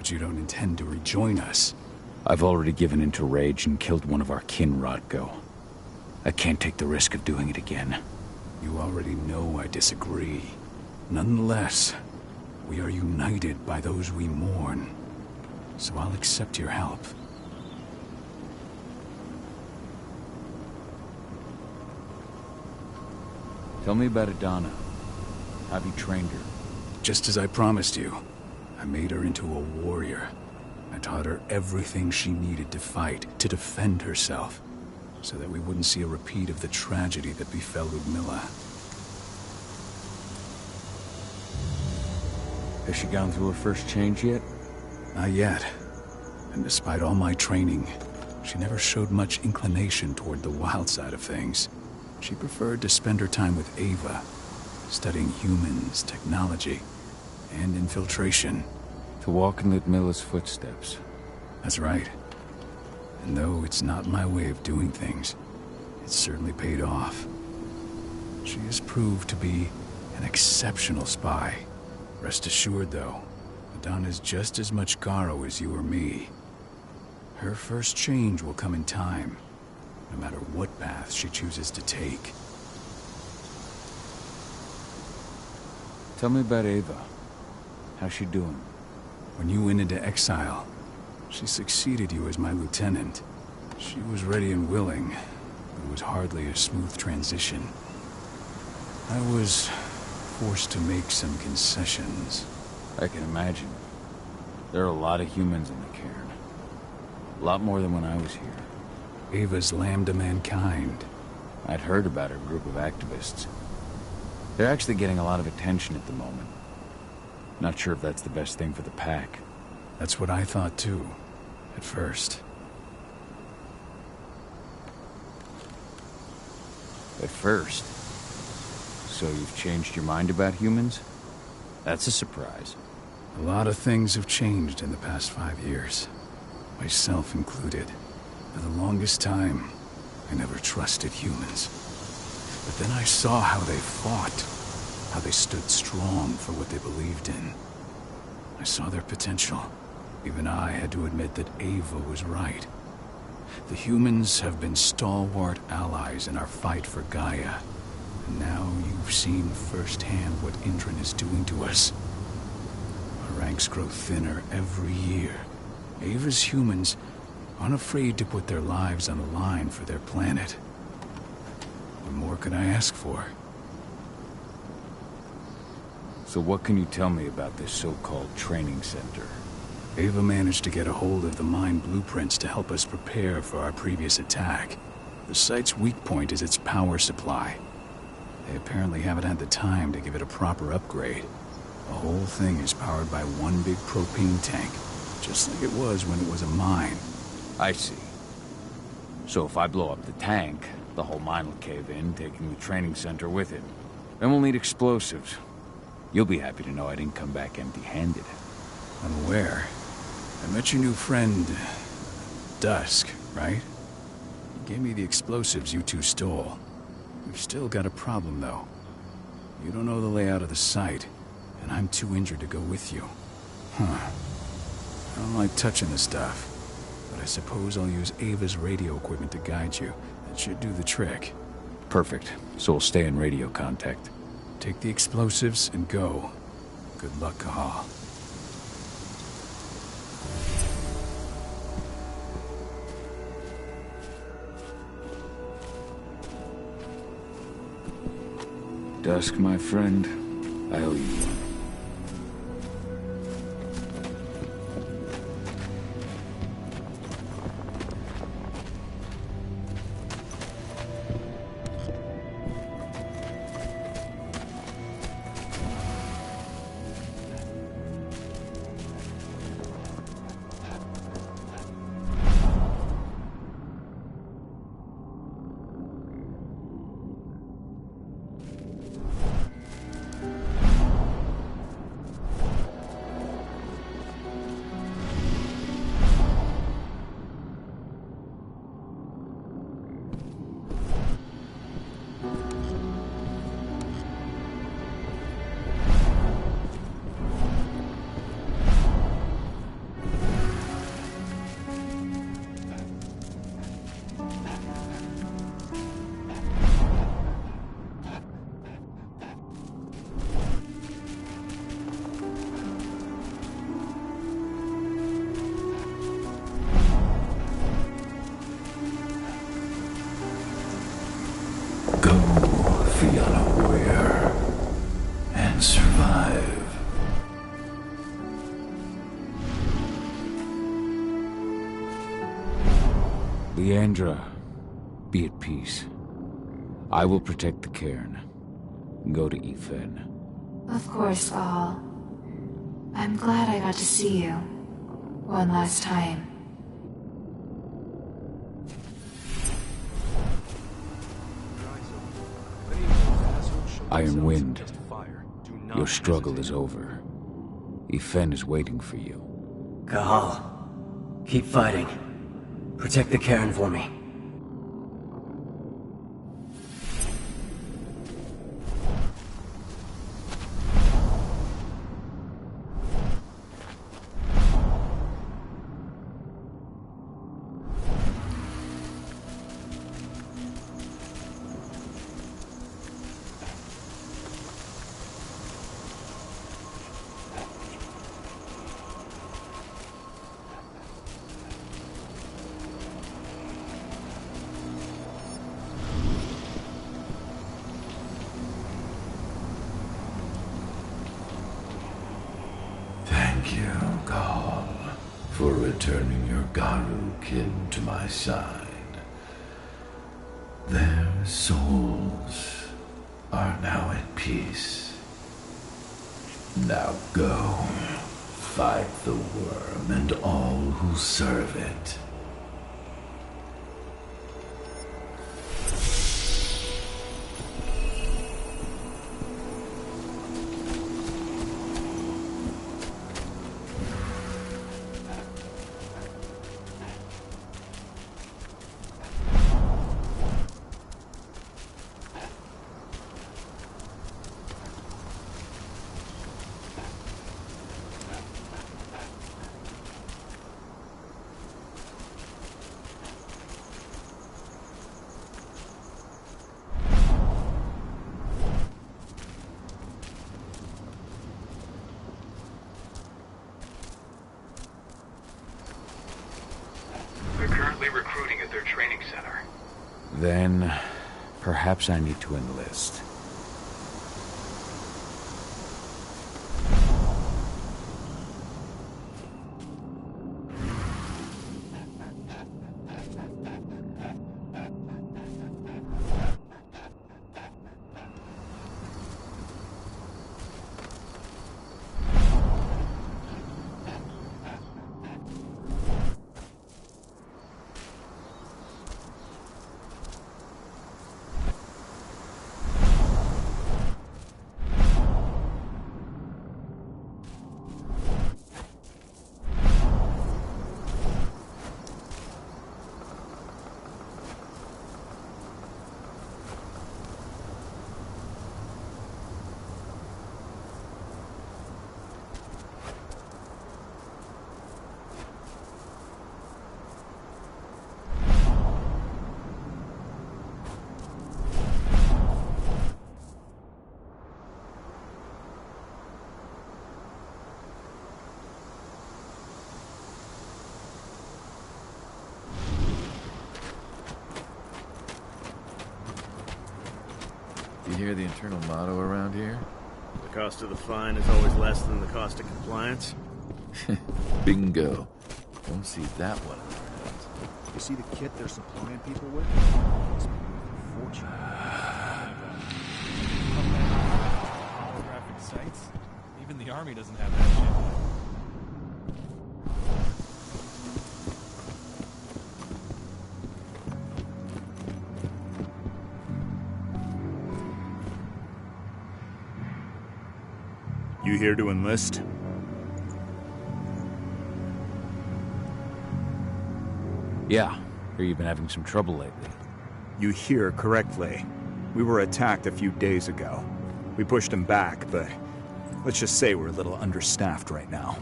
But you don't intend to rejoin us. I've already given in to rage and killed one of our kin, Rodko. I can't take the risk of doing it again. You already know I disagree. Nonetheless, we are united by those we mourn. So I'll accept your help. Tell me about Adana. Have you trained her? Just as I promised you, I made her into a warrior. I taught her everything she needed to fight, to defend herself, so that we wouldn't see a repeat of the tragedy that befell Ludmilla. Has she gone through her first change yet? Not yet. And despite all my training, she never showed much inclination toward the wild side of things. She preferred to spend her time with Ava, studying humans, technology, and infiltration. To walk in Ludmilla's footsteps. That's right. And though it's not my way of doing things, it's certainly paid off. She has proved to be an exceptional spy. Rest assured, though, Adana's just as much Garo as you or me. Her first change will come in time, no matter what path she chooses to take. Tell me about Ava. How's she doing? When you went into exile, she succeeded you as my lieutenant. She was ready and willing, but it was hardly a smooth transition. I was forced to make some concessions. I can imagine. There are a lot of humans in the cairn. A lot more than when I was here. Ava's lamb to mankind. I'd heard about her group of activists. They're actually getting a lot of attention at the moment. Not sure if that's the best thing for the pack. That's what I thought too, at first. At first? So you've changed your mind about humans? That's a surprise. A lot of things have changed in the past 5 years. Myself included. For the longest time, I never trusted humans. But then I saw how they fought, how they stood strong for what they believed in. I saw their potential. Even I had to admit that Ava was right. The humans have been stalwart allies in our fight for Gaia. And now you've seen firsthand what Indran is doing to us. Our ranks grow thinner every year. Ava's humans aren't afraid to put their lives on the line for their planet. What more could I ask for? So what can you tell me about this so-called training center? Ava managed to get a hold of the mine blueprints to help us prepare for our previous attack. The site's weak point is its power supply. They apparently haven't had the time to give it a proper upgrade. The whole thing is powered by one big propane tank, just like it was when it was a mine. I see. So if I blow up the tank, the whole mine will cave in, taking the training center with it. Then we'll need explosives. You'll be happy to know I didn't come back empty-handed. I'm aware. I met your new friend, Dusk, right? He gave me the explosives you two stole. We've still got a problem, though. You don't know the layout of the site, and I'm too injured to go with you. Huh. I don't like touching the stuff, but I suppose I'll use Ava's radio equipment to guide you. That should do the trick. Perfect. So we'll stay in radio contact. Take the explosives and go. Good luck, Cahal. Dusk, my friend, I owe you one. Leandra, be at peace. I will protect the cairn. Go to Ethan. Of course, Al. I'm glad I got to see you. One last time. Iron Wind, your struggle is over. Ethan is waiting for you. Cahal, keep fighting. Protect the cairn for me. Thank you, Cahal, for returning your Garu kin to my side. Their souls are now at peace. Now go, fight the worm and all who serve it. Recruiting at their training center. Then, perhaps I need to enlist. You hear the internal motto around here? The cost of the fine is always less than the cost of compliance. Bingo. Don't see that one around. You see the kit they're supplying people with? It's a fortune. Graphic sites? Even the army doesn't have that shit. You here to enlist? Yeah, hear you've been having some trouble lately. You hear correctly. We were attacked a few days ago. We pushed them back, but let's just say we're a little understaffed right now.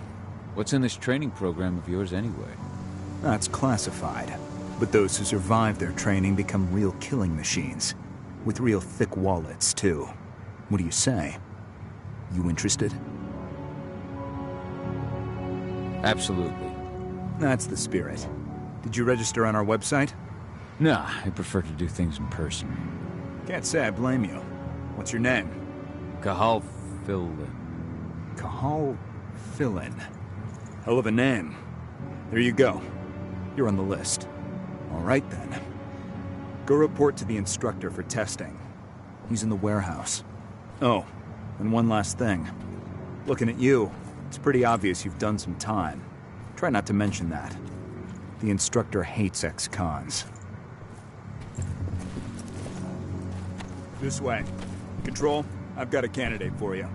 What's in this training program of yours anyway? That's classified. But those who survive their training become real killing machines. With real thick wallets, too. What do you say? You interested? Absolutely. That's the spirit. Did you register on our website? Nah, I prefer to do things in person. Can't say I blame you. What's your name? Cahal Philin. Cahal Philin. Hell of a name. There you go. You're on the list. All right then. Go report to the instructor for testing. He's in the warehouse. Oh, and one last thing. Looking at you, it's pretty obvious you've done some time. Try not to mention that. The instructor hates ex-cons. This way. Control, I've got a candidate for you.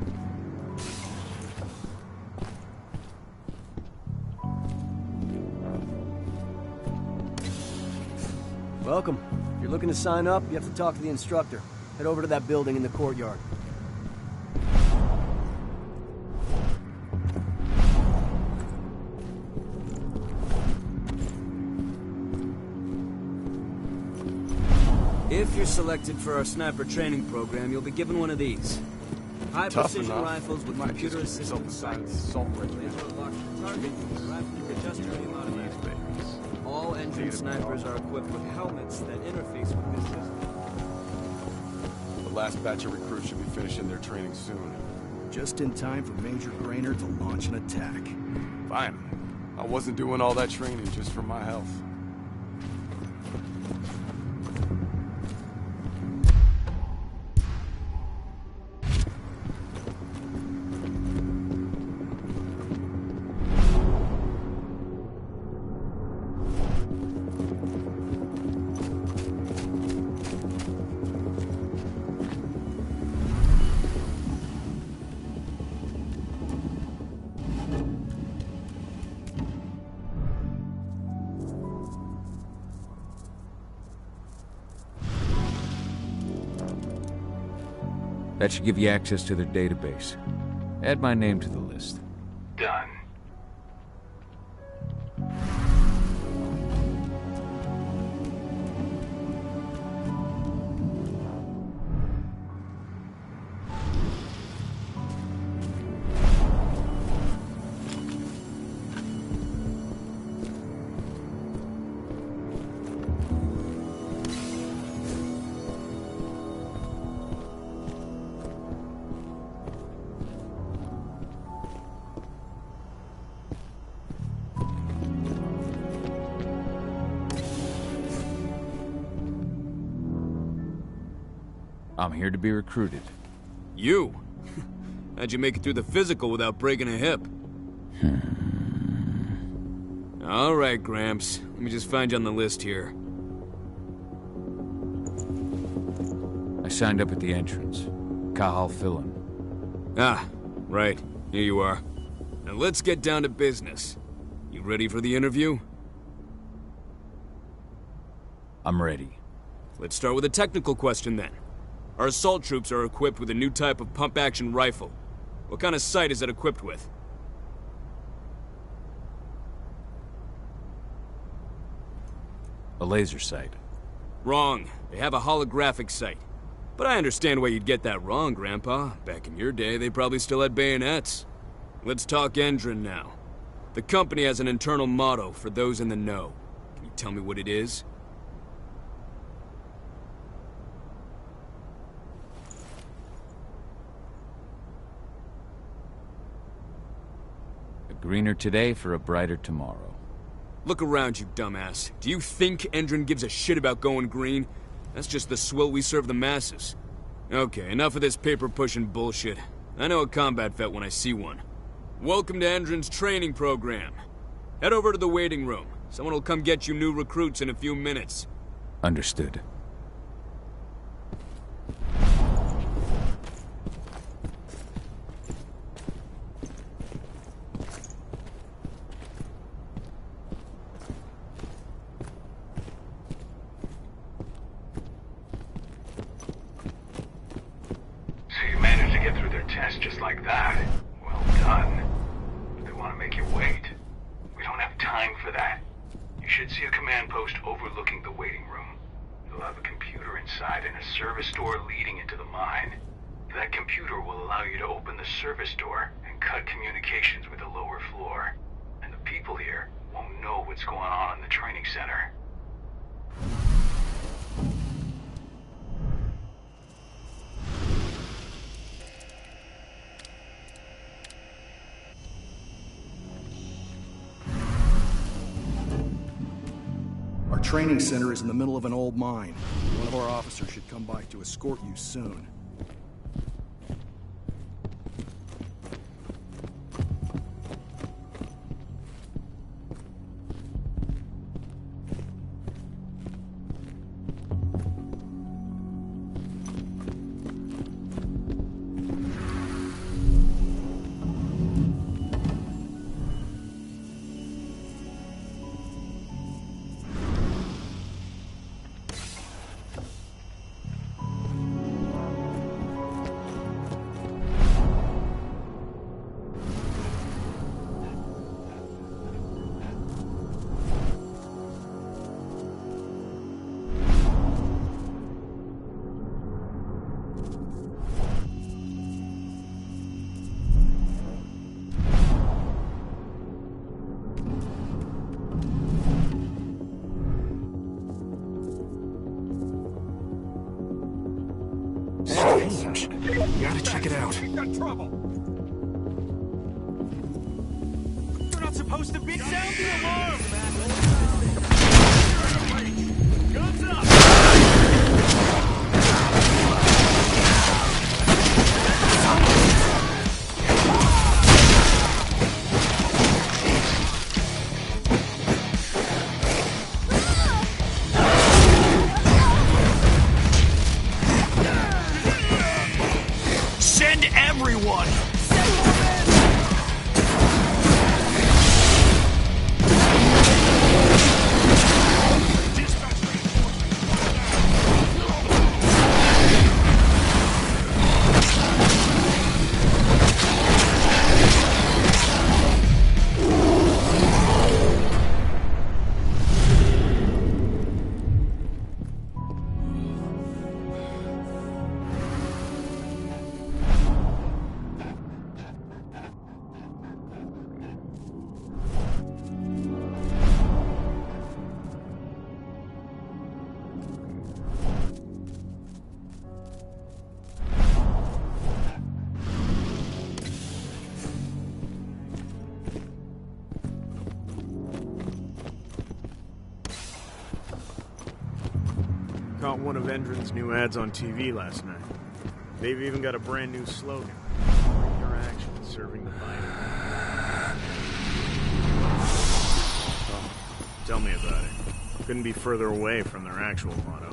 Welcome. If you're looking to sign up, you have to talk to the instructor. Head over to that building in the courtyard. If you're selected for our sniper training program, you'll be given one of these. High-precision rifles with computer-assisted sights. All engine snipers are equipped with helmets that interface with this system. The last batch of recruits should be finishing their training soon. Just in time for Major Grainer to launch an attack. Fine. I wasn't doing all that training just for my health. That should give you access to their database. Add my name to the list. Done. I'm here to be recruited. You? How'd you make it through the physical without breaking a hip? All right, Gramps. Let me just find you on the list here. I signed up at the entrance. Kahal Philin. Ah, right. Here you are. Now let's get down to business. You ready for the interview? I'm ready. Let's start with a technical question then. Our assault troops are equipped with a new type of pump-action rifle. What kind of sight is it equipped with? A laser sight. Wrong. They have a holographic sight. But I understand why you'd get that wrong, Grandpa. Back in your day, they probably still had bayonets. Let's talk Endron now. The company has an internal motto for those in the know. Can you tell me what it is? A greener today for a brighter tomorrow. Look around, you dumbass. Do you think Endron gives a shit about going green? That's just the swill we serve the masses. Okay, enough of this paper-pushing bullshit. I know a combat vet when I see one. Welcome to Endron's training program. Head over to the waiting room. Someone will come get you new recruits in a few minutes. Understood. Just like that. Well done. But they want to make you wait. We don't have time for that. You should see a command post overlooking the waiting room. It'll have a computer inside and a service door leading into the mine. That computer will allow you to open the service door and cut communications with the lower floor. And the people here won't know what's going on in the training center. training center is in the middle of an old mine. One of our officers should come by to escort you soon. You gotta check it out. Got trouble. You're not supposed to be. Sound the alarm. Guns up. Send everyone! Caught one of Endron's new ads on TV last night. They've even got a brand new slogan. Bring your action, serving the fighter. Oh, tell me about it. Couldn't be further away from their actual motto.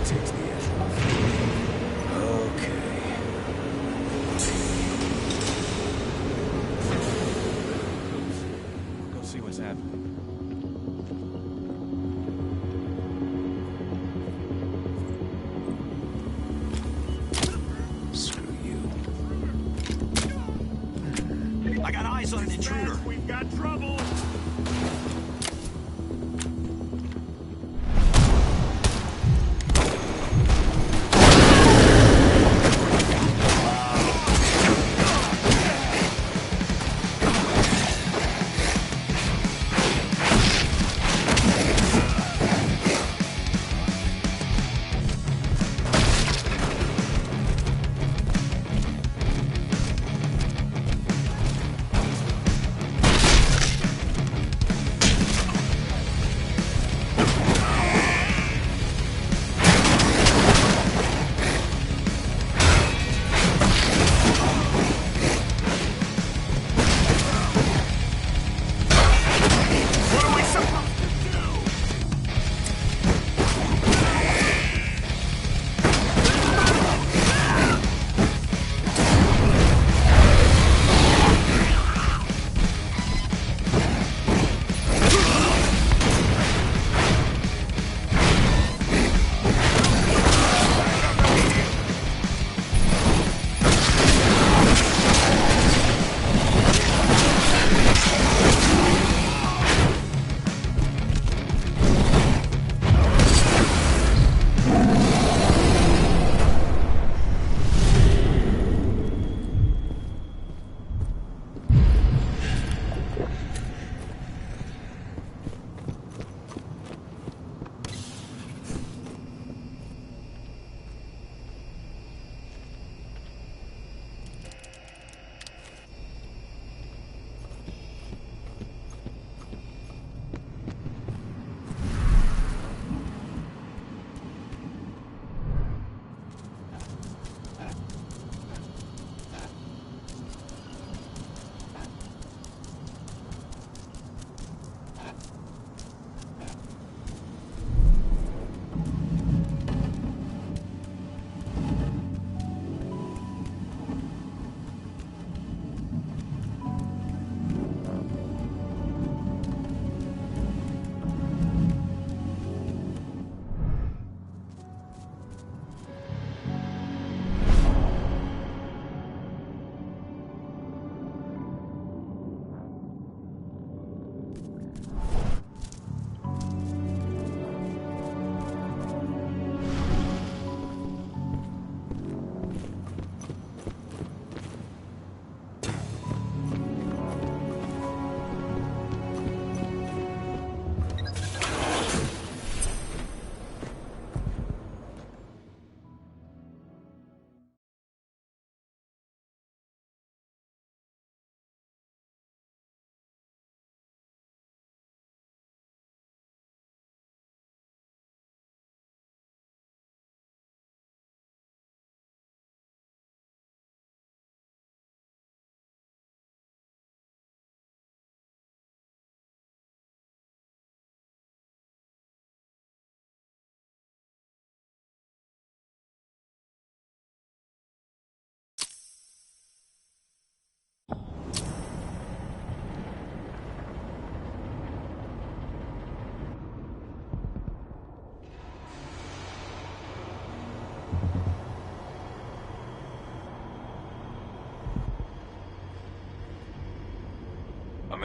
Takes the edge off. Okay. Go see what's happening. Screw you. I got eyes on an intruder. We've got trouble.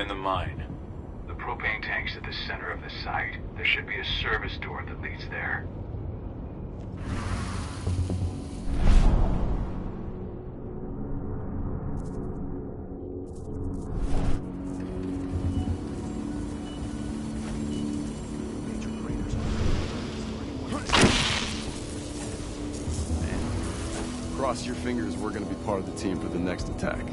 in the mine. The propane tank's at the center of the site. There should be a service door that leads there. Cross your fingers, we're gonna be part of the team for the next attack.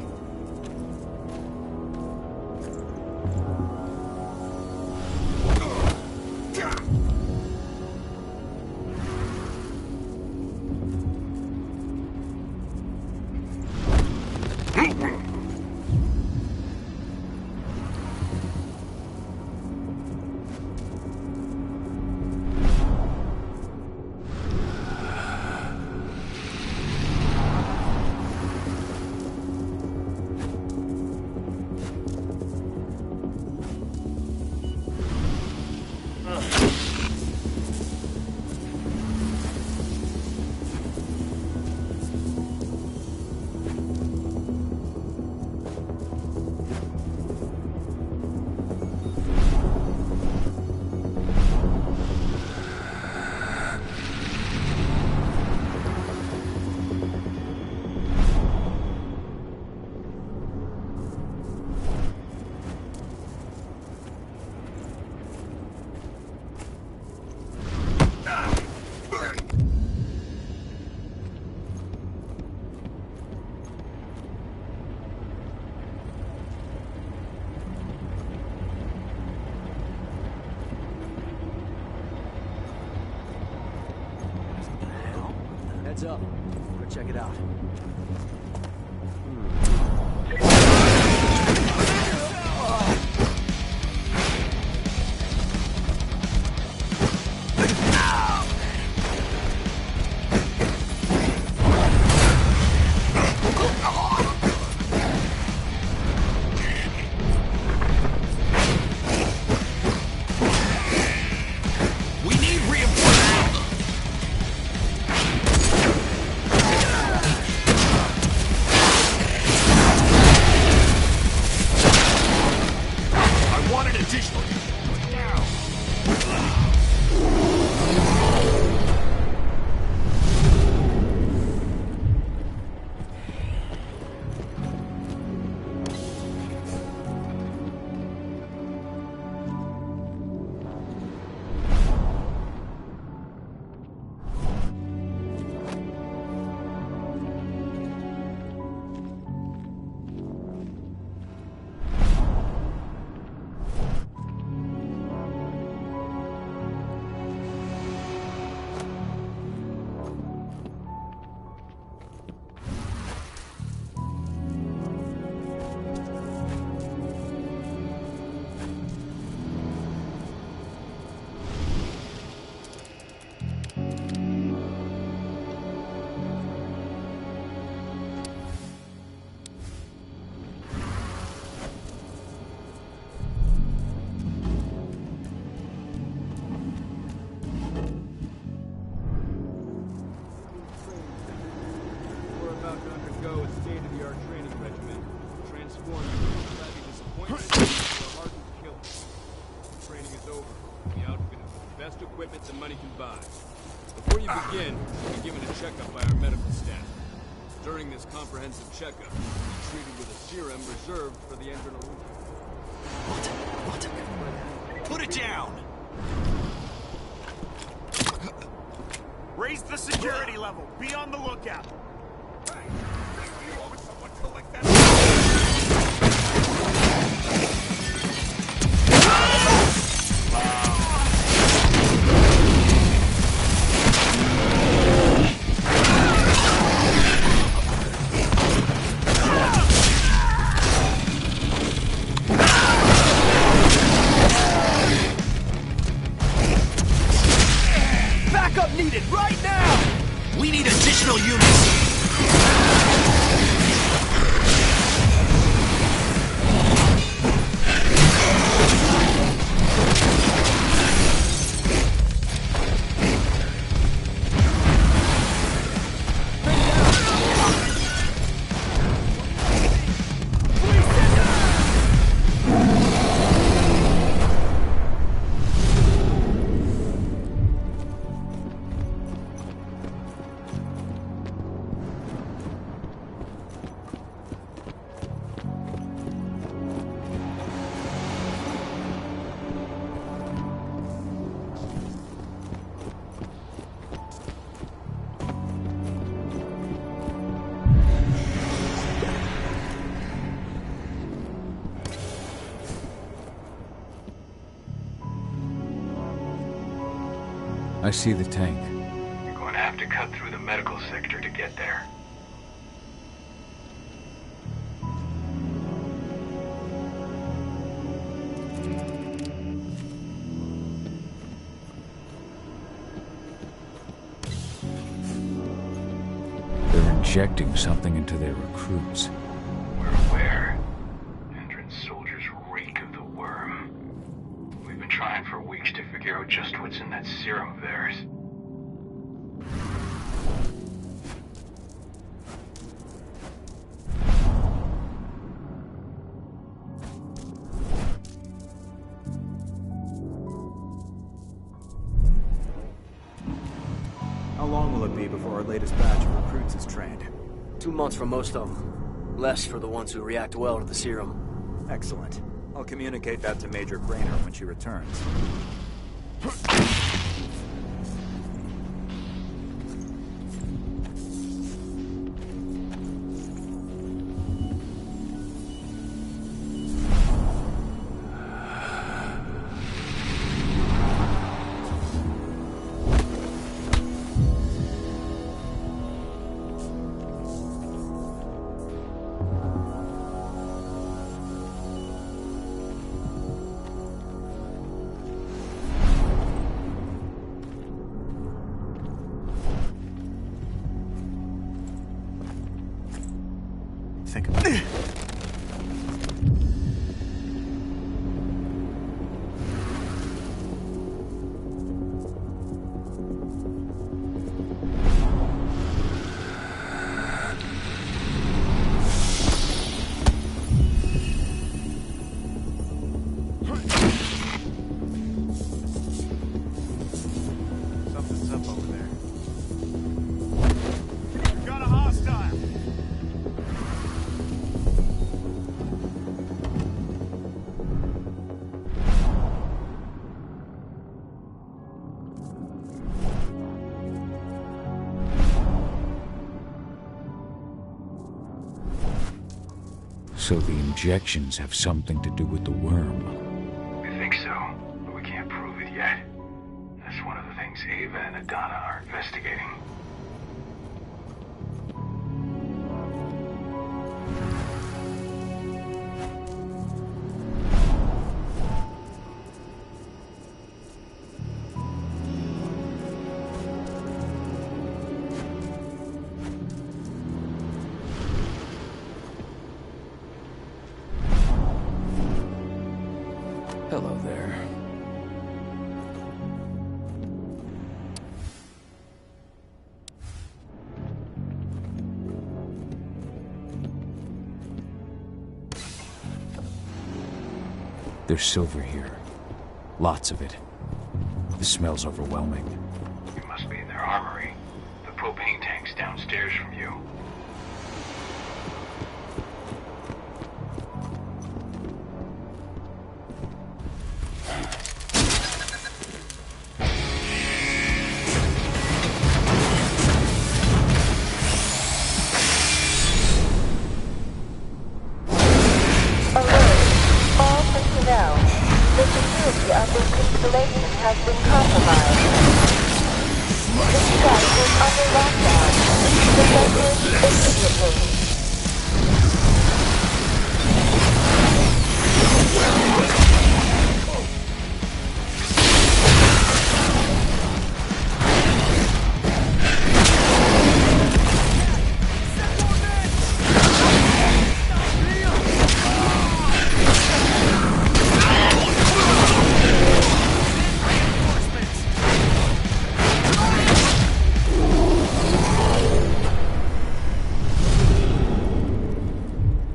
Heads up. Go check it out. equipment and money can buy. Before you begin, you'll be given a checkup by our medical staff. During this comprehensive checkup, you'll be treated with a serum reserved for the adrenaline. What? Put it down! Raise the security level. Be on the lookout. Backup needed right now! We need additional units! I see the tank. You're going to have to cut through the medical sector to get there. They're injecting something into their recruits. We're aware. Endron's soldiers reek of the worm. We've been trying for weeks to figure out just what's in that serum of theirs. How long will it be before our latest batch of recruits is trained? 2 months for most of them. Less for the ones who react well to the serum. Excellent. I'll communicate that to Major Grainer when she returns. So the injections have something to do with the worm. We think so, but we can't prove it yet. That's one of the things Ava and Adana are investigating. Hello there. There's silver here. Lots of it. The smell's overwhelming. You must be in their armory. The propane tank's downstairs from you.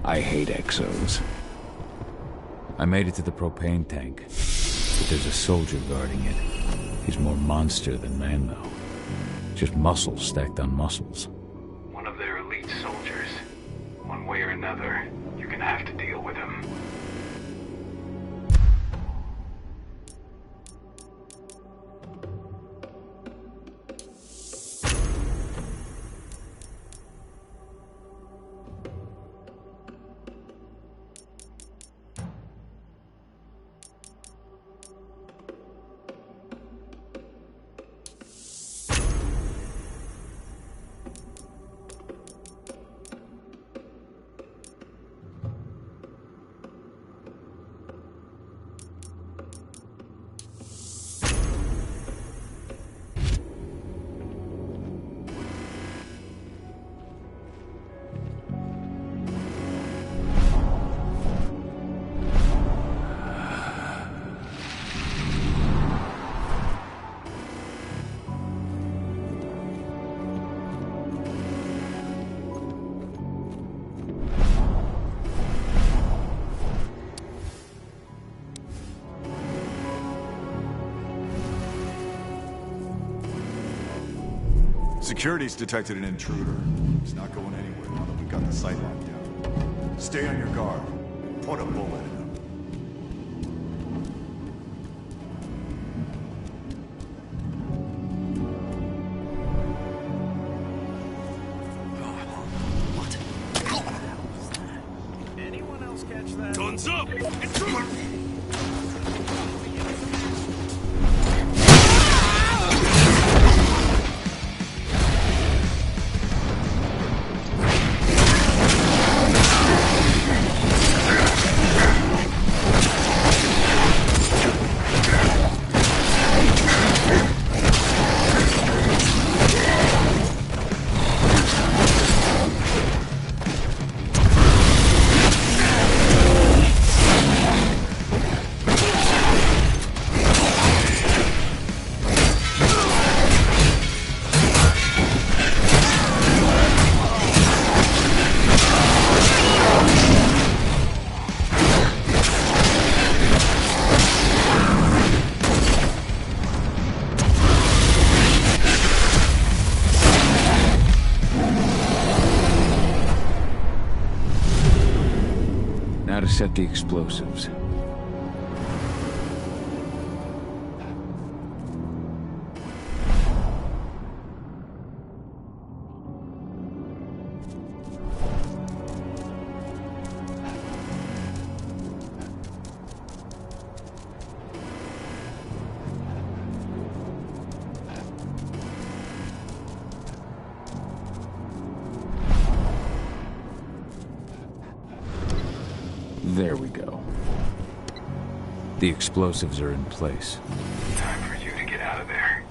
I hate exos. I made it to the propane tank, but there's a soldier guarding it. He's more monster than man, though. Just muscles stacked on muscles. One of their elite soldiers. One way or another, you're gonna have to deal with him. Security's detected an intruder. He's not going anywhere now that we've got the site locked down. Stay on your guard. Put a bullet in him. Anyone else catch that? Guns up! Intruder! Now to set the explosives. There we go. The explosives are in place. Time for you to get out of there.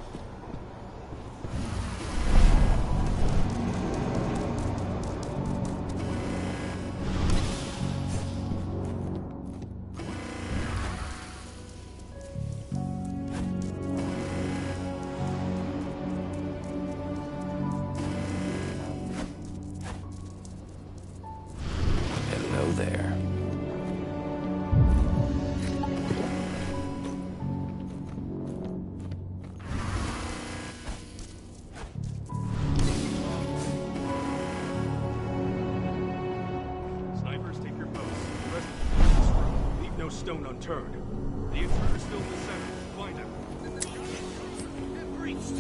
Hello there. Snipers, take your posts. The rest of you in this room. Leave no stone unturned. The intruder's still in the center. Find him. Breached.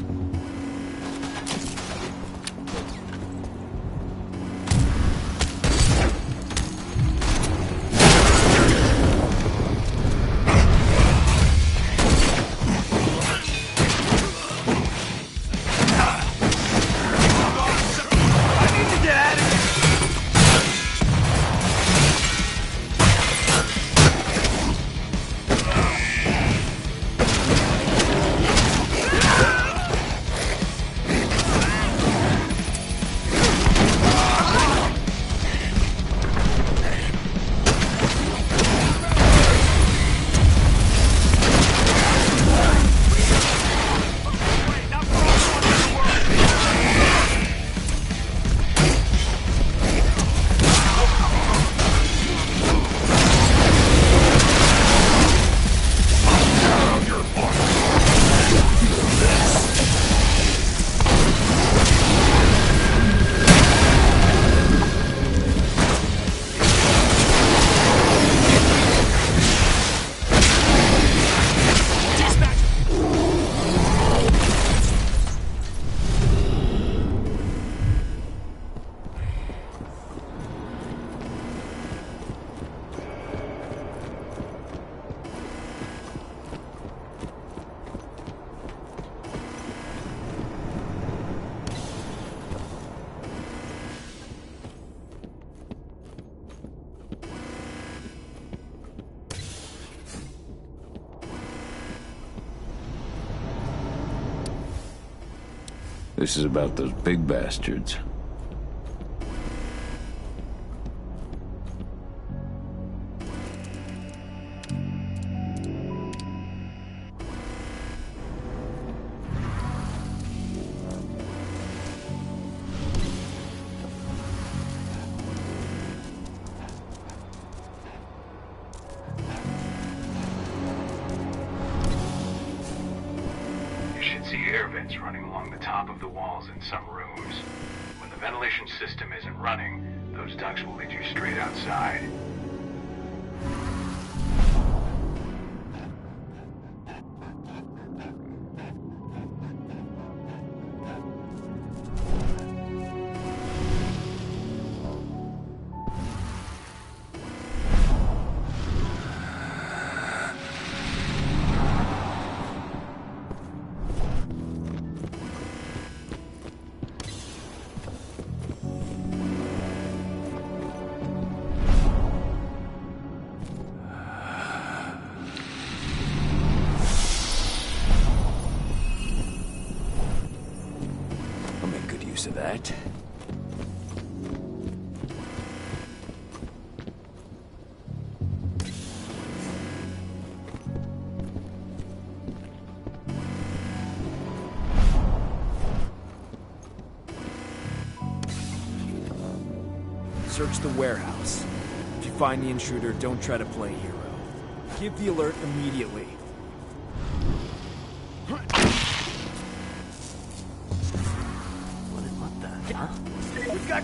This is about those big bastards. You should see air vents vents running along the top of the walls in some rooms. When the ventilation system isn't running, those ducts will lead you straight outside. To that. Search the warehouse. If you find the intruder, don't try to play hero. Give the alert immediately. We've got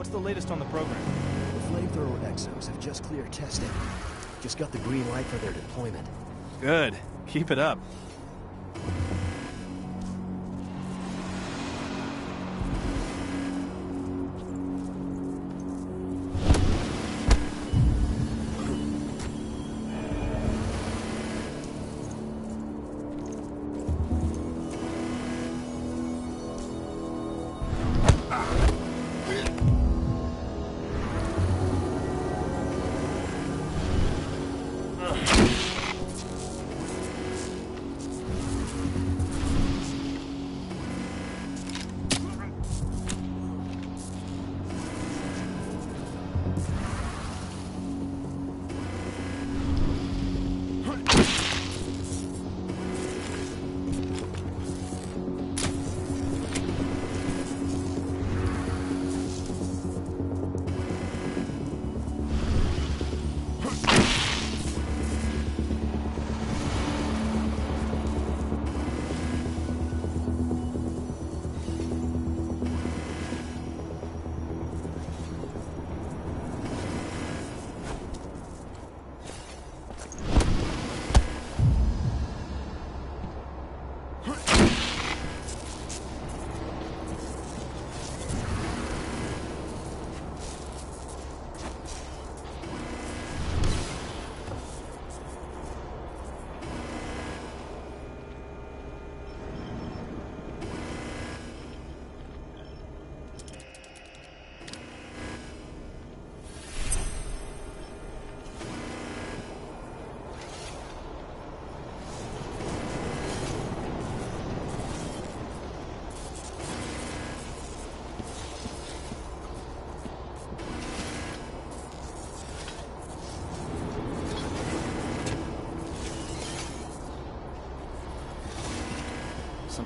What's the latest on the program? The flamethrower exos have just cleared testing. Just got the green light for their deployment. Good. Keep it up.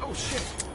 Oh shit!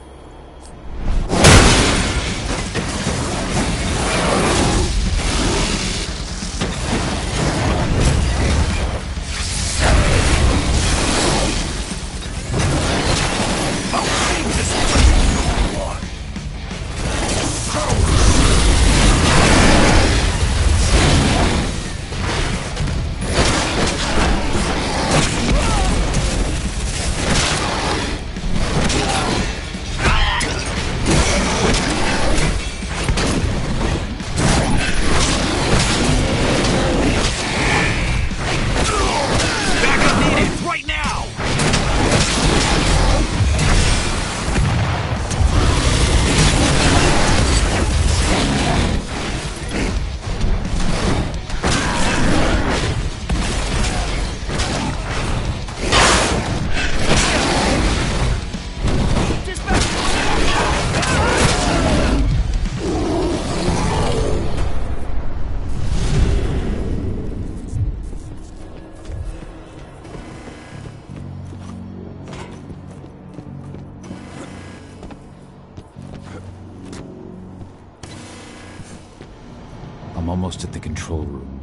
almost at the control room.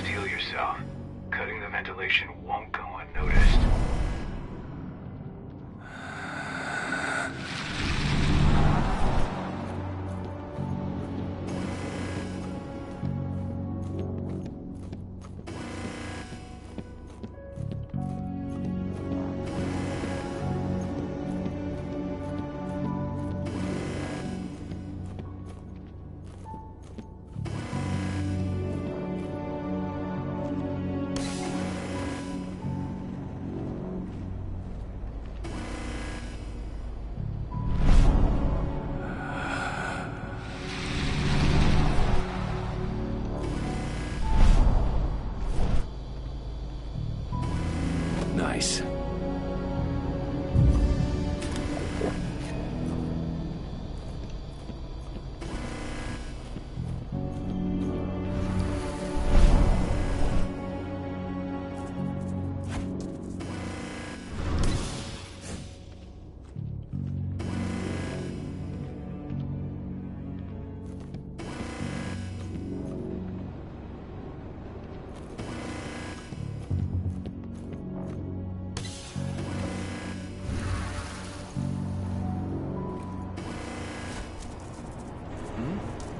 Steel yourself. Cutting the ventilation won't go unnoticed. Nice.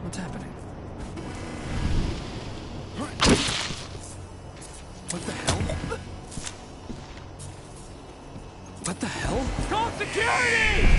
What's happening? What the hell? What the hell? Call security!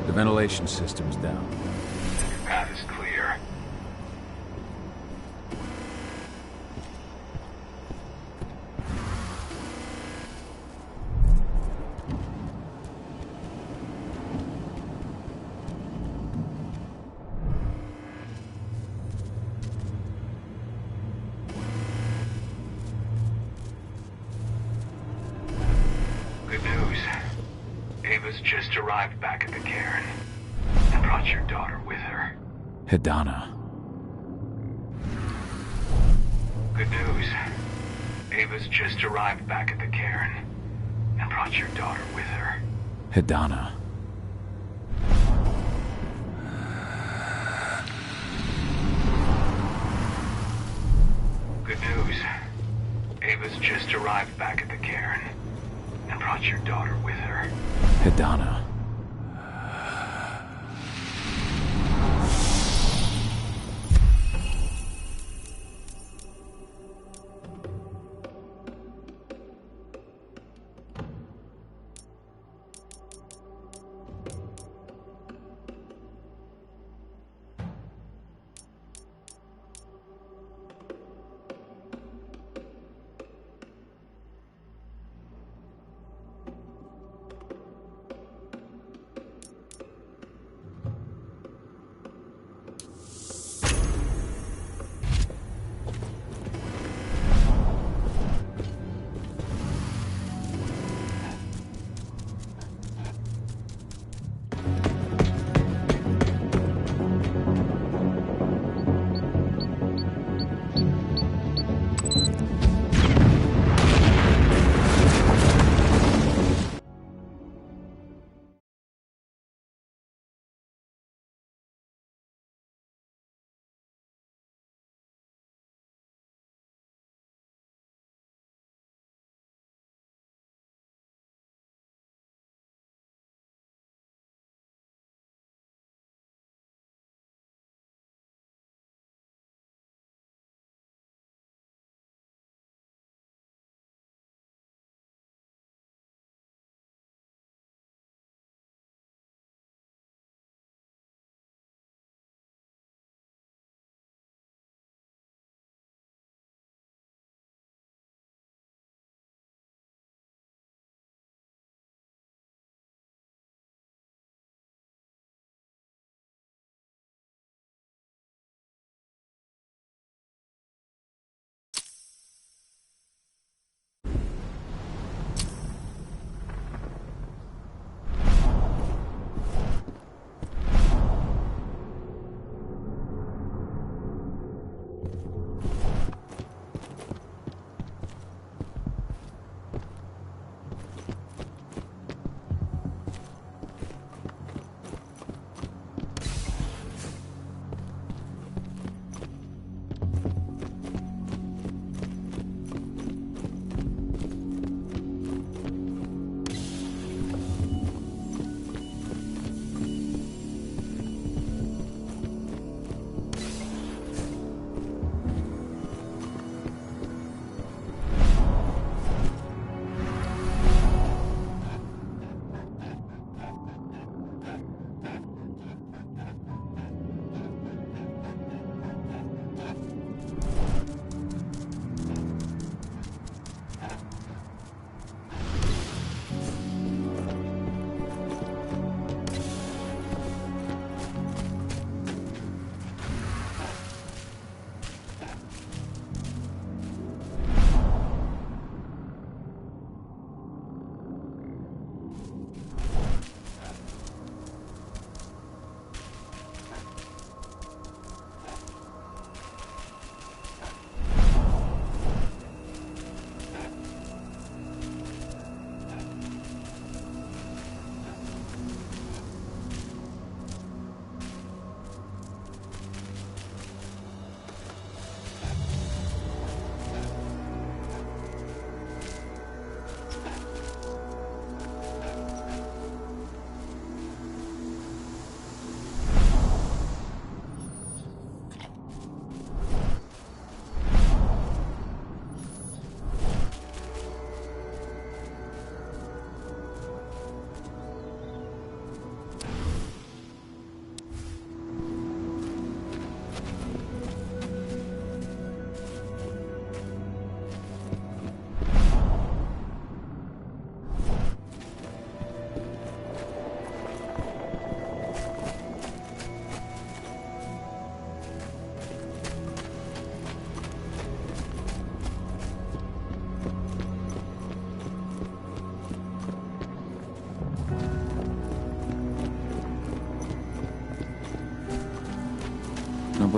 The ventilation system's down. Your path is clear. Good news. Ava's just arrived back at the cairn and brought your daughter with her. Hedana. Good news. Ava's just arrived back at the cairn and brought your daughter with her. Hedana. Good news. Ava's just arrived back at the cairn and brought your daughter with her. Hedana.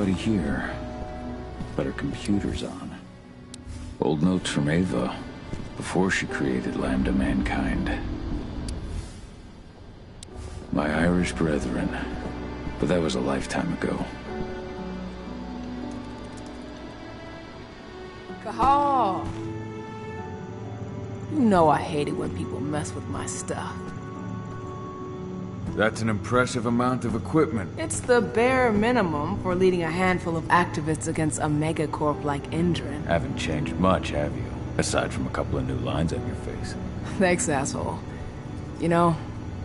nobody here. But her computer's on. Old notes from Ava, before she created Lambda Mankind. My Irish brethren. But that was a lifetime ago. Cahal! You know I hate it when people mess with my stuff. That's an impressive amount of equipment. It's the bare minimum for leading a handful of activists against a megacorp like Endron. Haven't changed much, have you? Aside from a couple of new lines on your face. Thanks, asshole. You know,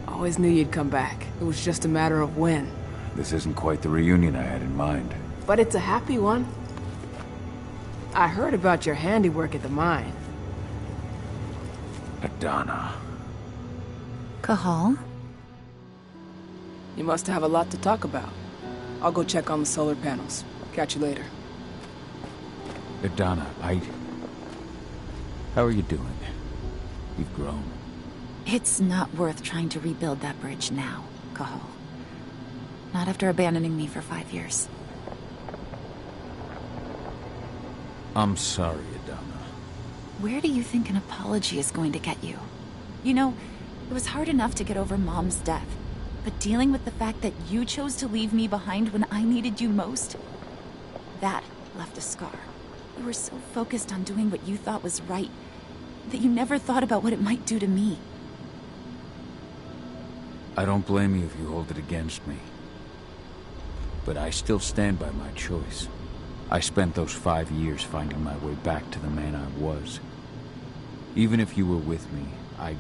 I always knew you'd come back. It was just a matter of when. This isn't quite the reunion I had in mind. But it's a happy one. I heard about your handiwork at the mine. Adana. Cahal? You must have a lot to talk about. I'll go check on the solar panels. Catch you later. Adana, how are you doing? You've grown. It's not worth trying to rebuild that bridge now, Cahal. Not after abandoning me for 5 years. I'm sorry, Adana. Where do you think an apology is going to get you? You know, it was hard enough to get over Mom's death. But dealing with the fact that you chose to leave me behind when I needed you most, that left a scar. You were so focused on doing what you thought was right, that you never thought about what it might do to me. I don't blame you if you hold it against me. But I still stand by my choice. I spent those 5 years finding my way back to the man I was. Even if you were with me, I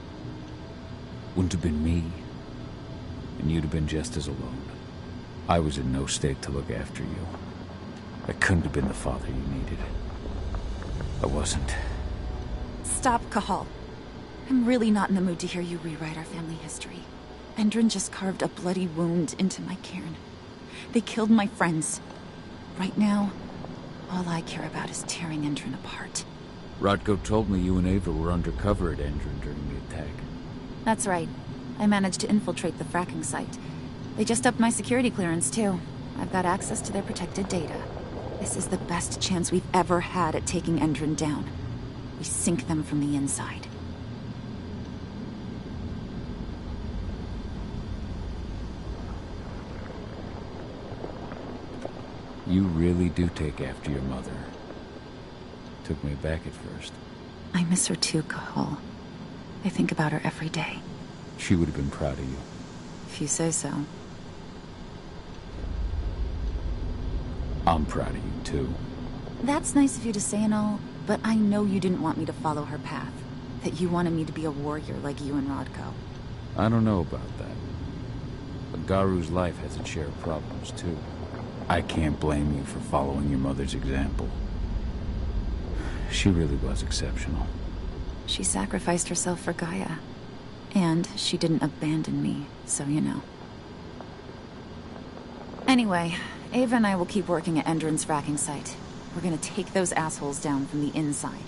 wouldn't have been me. And you'd have been just as alone. I was in no state to look after you. I couldn't have been the father you needed. I wasn't. Stop, Cahal. I'm really not in the mood to hear you rewrite our family history. Endron just carved a bloody wound into my cairn. They killed my friends. Right now, all I care about is tearing Endron apart. Rodko told me you and Ava were undercover at Endron during the attack. That's right. I managed to infiltrate the fracking site. They just upped my security clearance, too. I've got access to their protected data. This is the best chance we've ever had at taking Endron down. We sink them from the inside. You really do take after your mother. Took me back at first. I miss her too, Cahal. I think about her every day. She would have been proud of you. If you say so. I'm proud of you, too. That's nice of you to say and all, but I know you didn't want me to follow her path. That you wanted me to be a warrior like you and Rodko. I don't know about that. But Garu's life has its share of problems, too. I can't blame you for following your mother's example. She really was exceptional. She sacrificed herself for Gaia. And she didn't abandon me, so you know. Anyway, Ava and I will keep working at Endron's fracking site. We're gonna take those assholes down from the inside.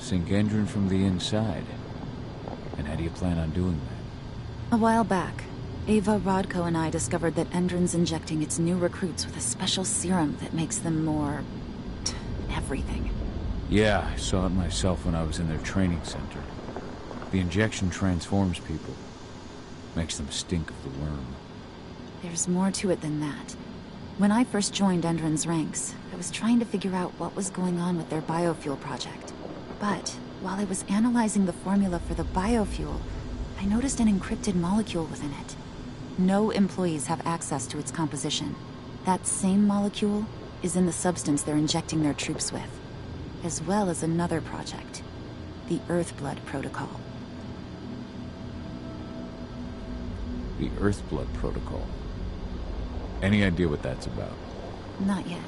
Sink Endron from the inside. And how do you plan on doing that? A while back, Ava, Rodko, and I discovered that Endron's injecting its new recruits with a special serum that makes them more... everything. Yeah, I saw it myself when I was in their training center. The injection transforms people. Makes them stink of the worm. There's more to it than that. When I first joined Endron's ranks, I was trying to figure out what was going on with their biofuel project. But while I was analyzing the formula for the biofuel, I noticed an encrypted molecule within it. No employees have access to its composition. That same molecule is in the substance they're injecting their troops with, as well as another project, the Earthblood Protocol. The Earthblood Protocol. Any idea what that's about? Not yet.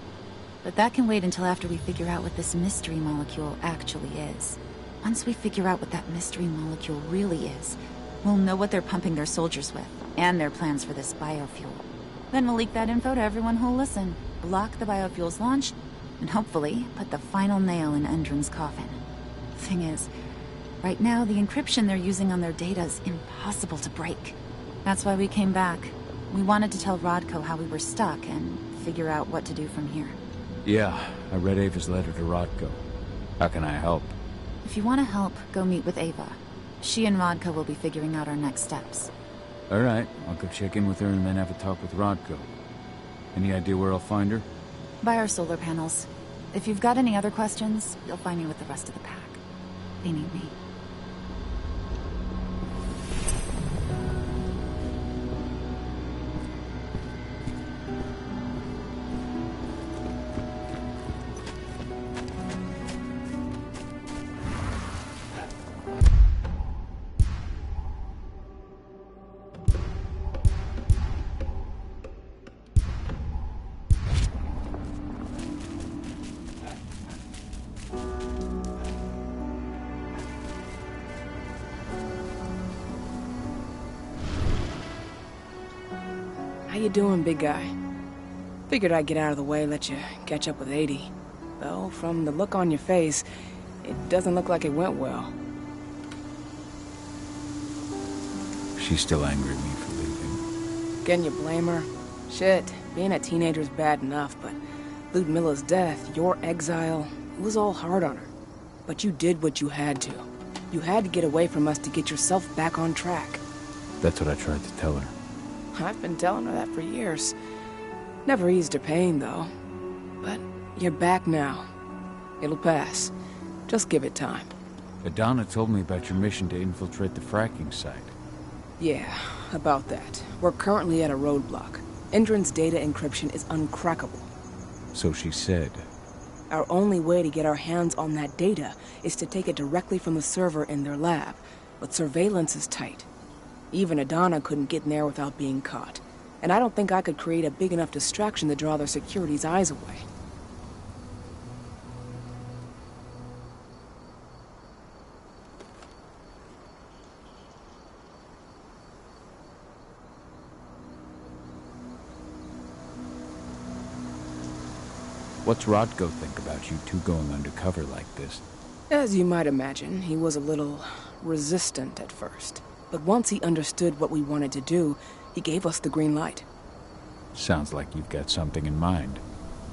But that can wait until after we figure out what this mystery molecule actually is. Once we figure out what that mystery molecule really is, we'll know what they're pumping their soldiers with, and their plans for this biofuel. Then we'll leak that info to everyone who'll listen, block the biofuel's launch, and hopefully put the final nail in Endron's coffin. Thing is, Right now, the encryption they're using on their data is impossible to break. That's why we came back. We wanted to tell Rodko how we were stuck and figure out what to do from here. Yeah, I read Ava's letter to Rodko. How can I help? If you want to help, go meet with Ava. She and Rodko will be figuring out our next steps. Alright, I'll go check in with her and then have a talk with Rodko. Any idea where I'll find her? By our solar panels. If you've got any other questions, you'll find me with the rest of the pack. They need me. How you doing, big guy? Figured I'd get out of the way, let you catch up with 80. Though, from the look on your face, it doesn't look like it went well. She's still angry at me for leaving. Can you blame her? Shit, being a teenager's bad enough, but Ludmilla's death, your exile, it was all hard on her. But you did what you had to. You had to get away from us to get yourself back on track. That's what I tried to tell her. I've been telling her that for years. Never eased her pain, though. But you're back now. It'll pass. Just give it time. Adana told me about your mission to infiltrate the fracking site. Yeah, about that. We're currently at a roadblock. Endron's data encryption is uncrackable. So she said. Our only way to get our hands on that data is to take it directly from the server in their lab. But surveillance is tight. Even Adana couldn't get in there without being caught. And I don't think I could create a big enough distraction to draw their security's eyes away. What's Rodko think about you two going undercover like this? As you might imagine, he was a little resistant at first. But once he understood what we wanted to do, he gave us the green light. Sounds like you've got something in mind.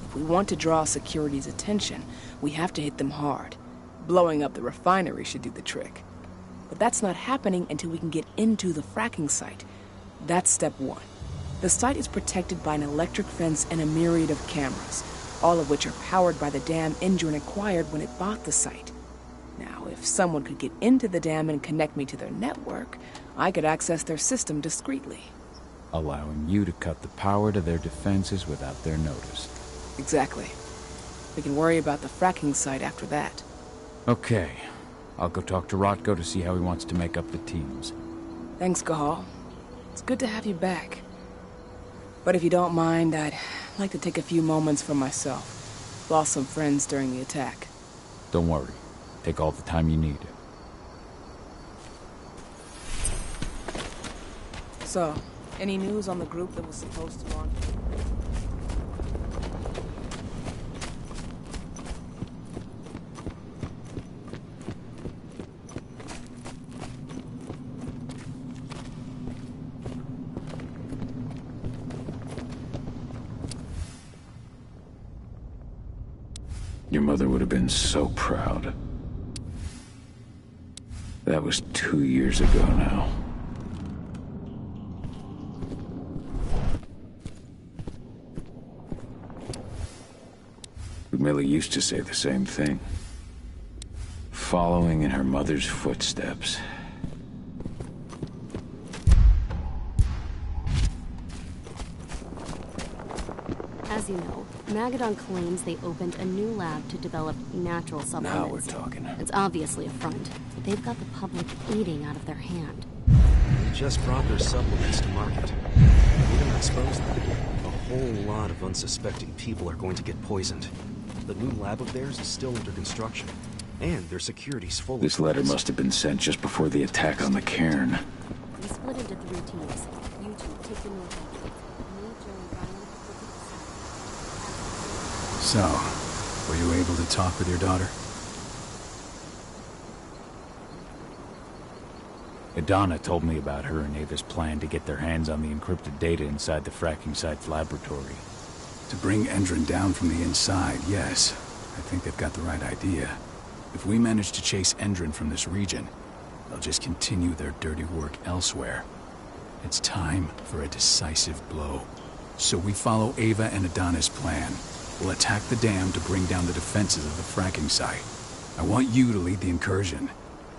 If we want to draw security's attention, we have to hit them hard. Blowing up the refinery should do the trick. But that's not happening until we can get into the fracking site. That's step one. The site is protected by an electric fence and a myriad of cameras, all of which are powered by the dam Endron acquired when it bought the site. Now, if someone could get into the dam and connect me to their network, I could access their system discreetly. Allowing you to cut the power to their defenses without their notice. Exactly. We can worry about the fracking site after that. Okay. I'll go talk to Rodko to see how he wants to make up the teams. Thanks, Gahal. It's good to have you back. But if you don't mind, I'd like to take a few moments for myself. Lost some friends during the attack. Don't worry. Take all the time you need. So, any news on the group that was supposed to launch? Your mother would have been so proud. That was 2 years ago now. Ludmilla used to say the same thing. Following in her mother's footsteps. As you know, Magadon claims they opened a new lab to develop natural supplements. Now we're talking. It's obviously a front, but they've got the public eating out of their hand. They just brought their supplements to market. We don't expose them. A whole lot of unsuspecting people are going to get poisoned. The new lab of theirs is still under construction, and their security's full of This letter must have been sent just before the attack on the cairn. We split into 3 teams. You two take the north exit. So, were you able to talk with your daughter? Adana told me about her and Ava's plan to get their hands on the encrypted data inside the fracking site's laboratory. To bring Endron down from the inside, yes. I think they've got the right idea. If we manage to chase Endron from this region, they'll just continue their dirty work elsewhere. It's time for a decisive blow. So we follow Ava and Adana's plan. We'll attack the dam to bring down the defenses of the fracking site. I want you to lead the incursion.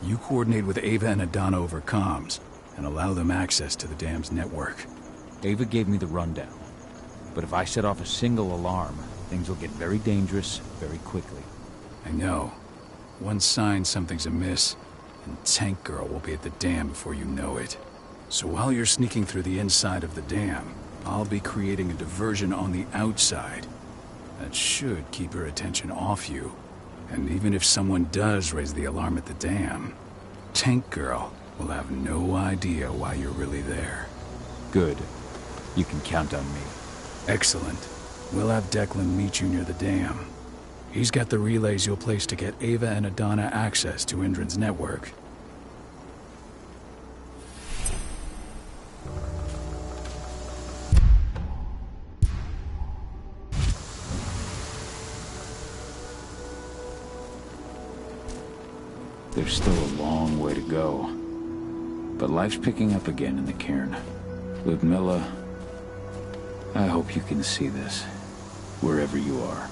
You coordinate with Ava and Adana over comms, and allow them access to the dam's network. Ava gave me the rundown. But if I set off a single alarm, things will get very dangerous very quickly. I know. One sign something's amiss, and Tank Girl will be at the dam before you know it. So while you're sneaking through the inside of the dam, I'll be creating a diversion on the outside. That should keep her attention off you. And even if someone does raise the alarm at the dam, Tank Girl will have no idea why you're really there. Good. You can count on me. Excellent. We'll have Declan meet you near the dam. He's got the relays you'll place to get Ava and Adana access to Endron's network. There's still a long way to go. But life's picking up again in the cairn. Ludmilla, I hope you can see this, wherever you are.